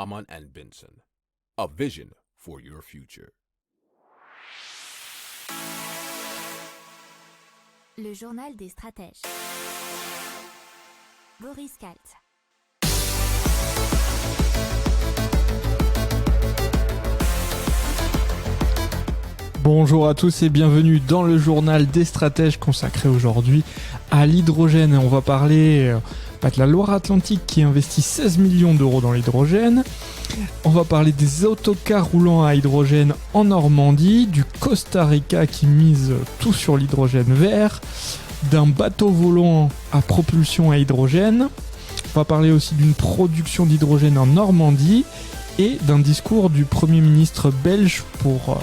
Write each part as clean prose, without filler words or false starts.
Hamann and Benson, a vision for your future. Le journal des stratèges. Boris Kalt. Bonjour à tous et bienvenue dans le journal des stratèges consacré aujourd'hui à l'hydrogène. On va parler de la Loire-Atlantique qui investit 16 millions d'euros dans l'hydrogène. On va parler des autocars roulants à hydrogène en Normandie, du Costa Rica qui mise tout sur l'hydrogène vert, d'un bateau volant à propulsion à hydrogène. On va parler aussi d'une production d'hydrogène en Normandie et d'un discours du Premier ministre belge pour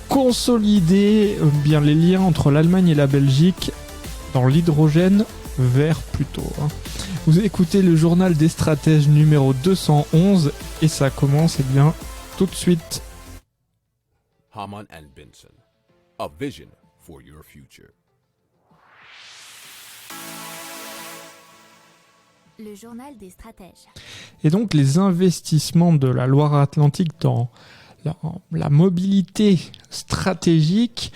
consolider bien les liens entre l'Allemagne et la Belgique dans l'hydrogène vert plutôt. Vous écoutez le journal des stratèges numéro 211 et ça commence bien tout de suite. Hamann and Benson, a vision for your future. Le journal des stratèges. Et donc les investissements de la Loire-Atlantique dans la mobilité stratégique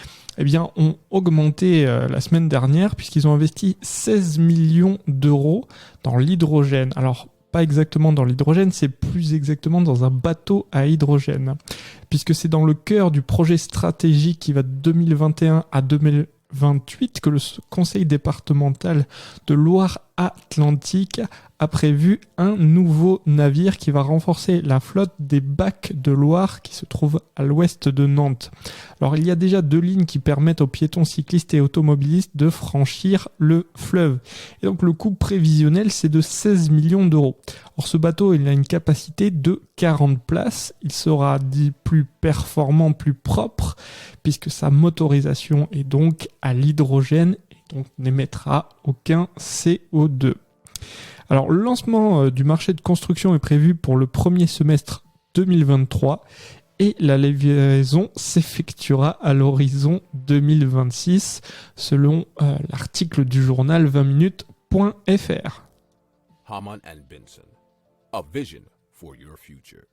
ont augmenté la semaine dernière puisqu'ils ont investi 16 millions d'euros dans l'hydrogène. Alors, pas exactement dans l'hydrogène, c'est plus exactement dans un bateau à hydrogène. Puisque c'est dans le cœur du projet stratégique qui va de 2021 à 2028 que le conseil départemental de Loire-Atlantique a prévu un nouveau navire qui va renforcer la flotte des bacs de Loire qui se trouve à l'ouest de Nantes. Alors il y a déjà 2 lignes qui permettent aux piétons, cyclistes et automobilistes de franchir le fleuve. Et donc le coût prévisionnel c'est de 16 millions d'euros. Or ce bateau il a une capacité de 40 places. Il sera dit plus performant, plus propre puisque sa motorisation est donc à l'hydrogène et donc n'émettra aucun CO2. Alors, le lancement du marché de construction est prévu pour le premier semestre 2023 et la livraison s'effectuera à l'horizon 2026 selon l'article du journal 20minutes.fr. Hamann and Benson, a vision for your future.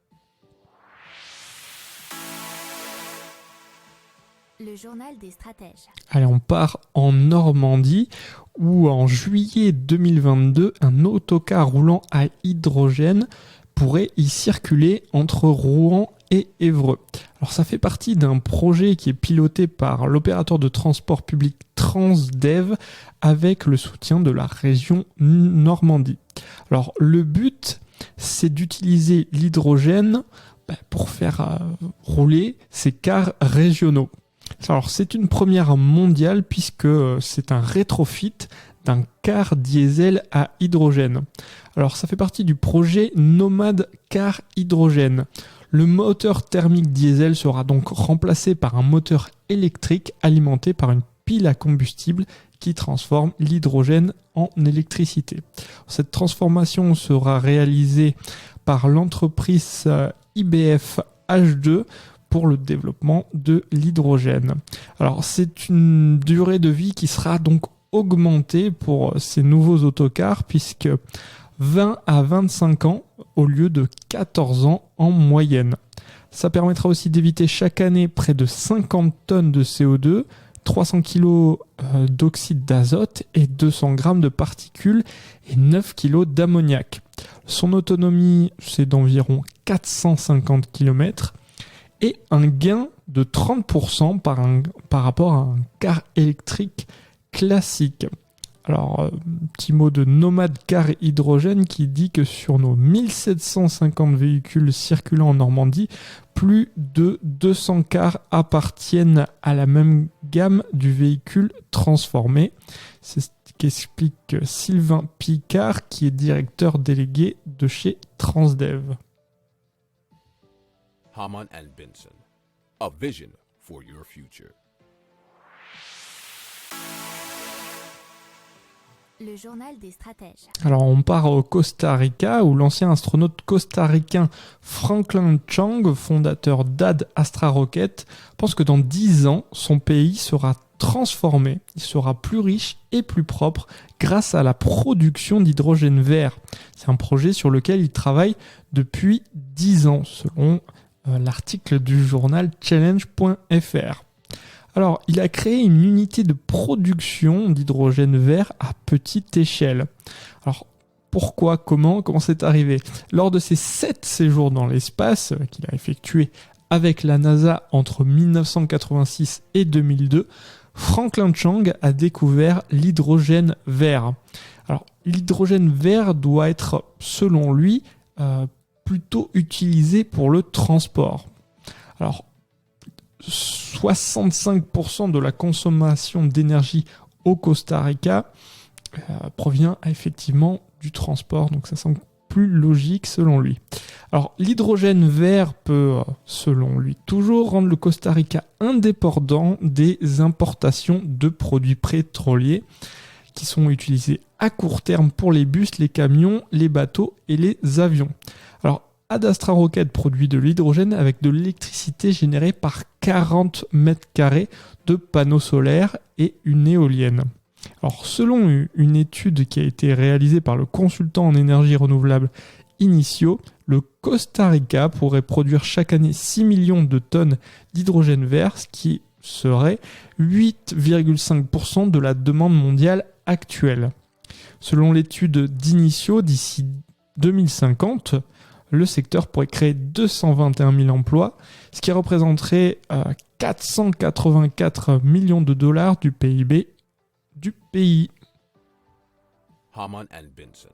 Le journal des stratèges. Allez, on part en Normandie où en juillet 2022, un autocar roulant à hydrogène pourrait y circuler entre Rouen et Évreux. Alors ça fait partie d'un projet qui est piloté par l'opérateur de transport public Transdev avec le soutien de la région Normandie. Alors le but, c'est d'utiliser l'hydrogène pour faire rouler ces cars régionaux. Alors c'est une première mondiale puisque c'est un rétrofit d'un car diesel à hydrogène. Alors ça fait partie du projet Nomade Car Hydrogène. Le moteur thermique diesel sera donc remplacé par un moteur électrique alimenté par une pile à combustible qui transforme l'hydrogène en électricité. Cette transformation sera réalisée par l'entreprise IBF H2 pour le développement de l'hydrogène. Alors c'est une durée de vie qui sera donc augmentée pour ces nouveaux autocars puisque 20 à 25 ans au lieu de 14 ans en moyenne. Ça permettra aussi d'éviter chaque année près de 50 tonnes de CO2, 300 kg d'oxyde d'azote et 200 grammes de particules et 9 kg d'ammoniac. Son autonomie c'est d'environ 450 km et un gain de 30% par rapport à un car électrique classique. Alors, petit mot de Nomade Car Hydrogène qui dit que sur nos 1750 véhicules circulant en Normandie, plus de 200 cars appartiennent à la même gamme du véhicule transformé. C'est ce qu'explique Sylvain Picard qui est directeur délégué de chez Transdev. Hamann and Benson, a vision for your future. Le journal des stratèges. Alors on part au Costa Rica où l'ancien astronaute costaricain Franklin Chang, fondateur d'Ad Astra Rocket, pense que dans 10 ans, son pays sera transformé, il sera plus riche et plus propre grâce à la production d'hydrogène vert. C'est un projet sur lequel il travaille depuis 10 ans, selon l'article du journal challenge.fr. Alors, il a créé une unité de production d'hydrogène vert à petite échelle. Alors, pourquoi, comment c'est arrivé ? Lors de ses 7 séjours dans l'espace qu'il a effectués avec la NASA entre 1986 et 2002, Franklin Chang a découvert l'hydrogène vert. Alors, l'hydrogène vert doit être, selon lui, plutôt utilisé pour le transport. Alors, 65% de la consommation d'énergie au Costa Rica provient effectivement du transport, donc ça semble plus logique selon lui. Alors l'hydrogène vert peut, selon lui, toujours rendre le Costa Rica indépendant des importations de produits pétroliers qui sont utilisés à court terme pour les bus, les camions, les bateaux et les avions. Alors Ad Astra Rocket produit de l'hydrogène avec de l'électricité générée par 40 mètres carrés de panneaux solaires et une éolienne. Alors, selon une étude qui a été réalisée par le consultant en énergie renouvelable Initio, le Costa Rica pourrait produire chaque année 6 millions de tonnes d'hydrogène vert, ce qui serait 8,5% de la demande mondiale actuelle. Selon l'étude d'Initio, d'ici 2050, le secteur pourrait créer 221 000 emplois, ce qui représenterait 484 millions de dollars du PIB du pays. Haman and Benson,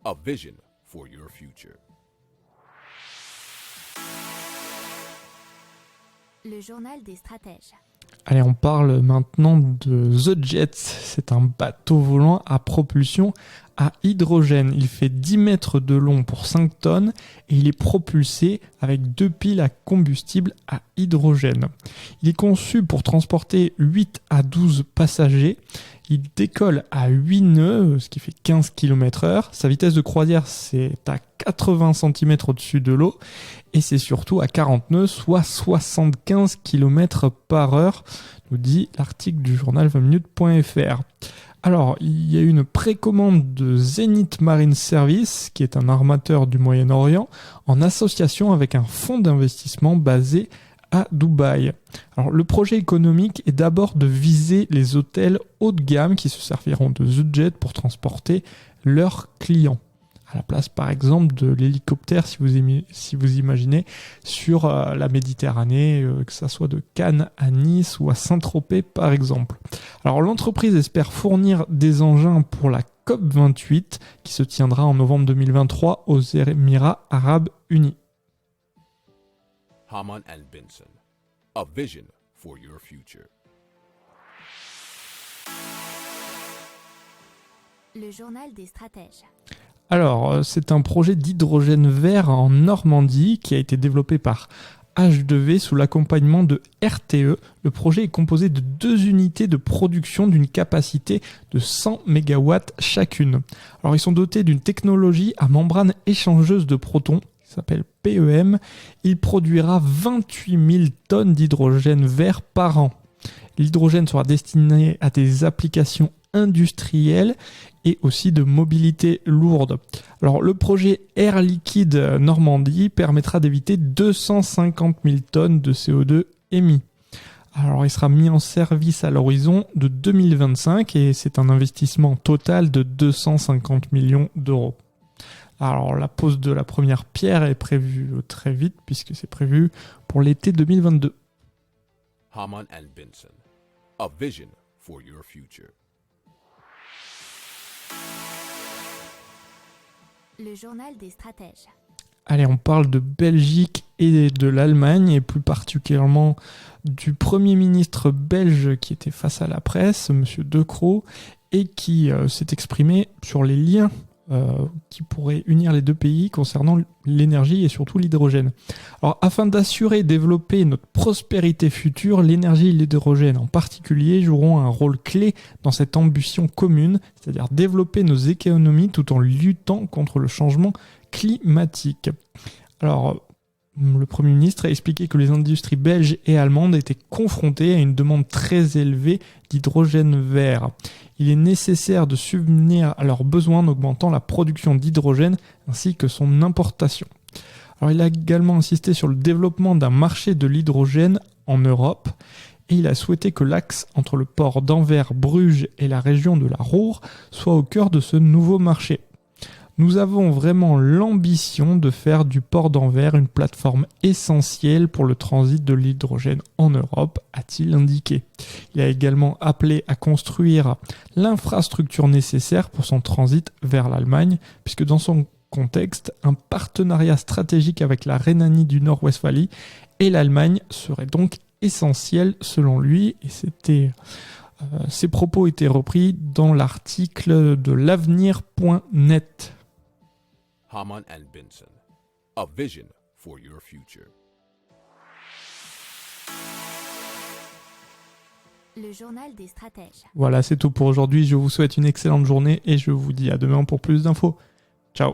a vision for your future. Le journal des stratèges. Allez, on parle maintenant de The Jet. C'est un bateau volant à propulsion à hydrogène. Il fait 10 mètres de long pour 5 tonnes et il est propulsé avec 2 piles à combustible à hydrogène. Il est conçu pour transporter 8 à 12 passagers. Il décolle à 8 nœuds, ce qui fait 15 km/h. Sa vitesse de croisière, c'est à 80 cm au-dessus de l'eau. Et c'est surtout à 40 nœuds, soit 75 km/h, nous dit l'article du journal 20minutes.fr. Alors, il y a eu une précommande de Zenith Marine Service, qui est un armateur du Moyen-Orient, en association avec un fonds d'investissement basé à Dubaï. Alors, le projet économique est d'abord de viser les hôtels haut de gamme qui se serviront de The Jet pour transporter leurs clients. À la place, par exemple, de l'hélicoptère, si vous imaginez, sur la Méditerranée, que ça soit de Cannes à Nice ou à Saint-Tropez, par exemple. Alors, l'entreprise espère fournir des engins pour la COP28, qui se tiendra en novembre 2023 aux Émirats Arabes Unis. Haman and Benson, a vision for your future. Le journal des stratèges. Alors, c'est un projet d'hydrogène vert en Normandie qui a été développé par H2V sous l'accompagnement de RTE. Le projet est composé de 2 unités de production d'une capacité de 100 MW chacune. Alors, ils sont dotés d'une technologie à membrane échangeuse de protons qui s'appelle PEM. Il produira 28 000 tonnes d'hydrogène vert par an. L'hydrogène sera destiné à des applications industrielles et aussi de mobilité lourde. Alors, le projet Air Liquide Normandie permettra d'éviter 250 000 tonnes de CO2 émis. Alors, il sera mis en service à l'horizon de 2025 et c'est un investissement total de 250 millions d'euros. Alors, la pose de la première pierre est prévue très vite puisque c'est prévu pour l'été 2022. Haman and Benson, a vision for your future. Le journal des stratèges. Allez, on parle de Belgique et de l'Allemagne, et plus particulièrement du Premier ministre belge qui était face à la presse, M. De Croo, et qui s'est exprimé sur les liens qui pourraient unir les deux pays concernant l'énergie et surtout l'hydrogène. Alors, afin d'assurer et développer notre prospérité future, l'énergie et l'hydrogène en particulier joueront un rôle clé dans cette ambition commune, c'est-à-dire développer nos économies tout en luttant contre le changement climatique. Alors, le Premier ministre a expliqué que les industries belges et allemandes étaient confrontées à une demande très élevée d'hydrogène vert. Il est nécessaire de subvenir à leurs besoins en augmentant la production d'hydrogène ainsi que son importation. Alors, il a également insisté sur le développement d'un marché de l'hydrogène en Europe et il a souhaité que l'axe entre le port d'Anvers, Bruges et la région de la Ruhr soit au cœur de ce nouveau marché. Nous avons vraiment l'ambition de faire du port d'Anvers une plateforme essentielle pour le transit de l'hydrogène en Europe, a-t-il indiqué. Il a également appelé à construire l'infrastructure nécessaire pour son transit vers l'Allemagne, puisque dans son contexte, un partenariat stratégique avec la Rhénanie du Nord-Westphalie et l'Allemagne serait donc essentiel selon lui, et ces propos étaient repris dans l'article de l'avenir.net. Hamann and Benson. A vision for your future. Le journal des stratèges. Voilà, c'est tout pour aujourd'hui. Je vous souhaite une excellente journée et je vous dis à demain pour plus d'infos. Ciao.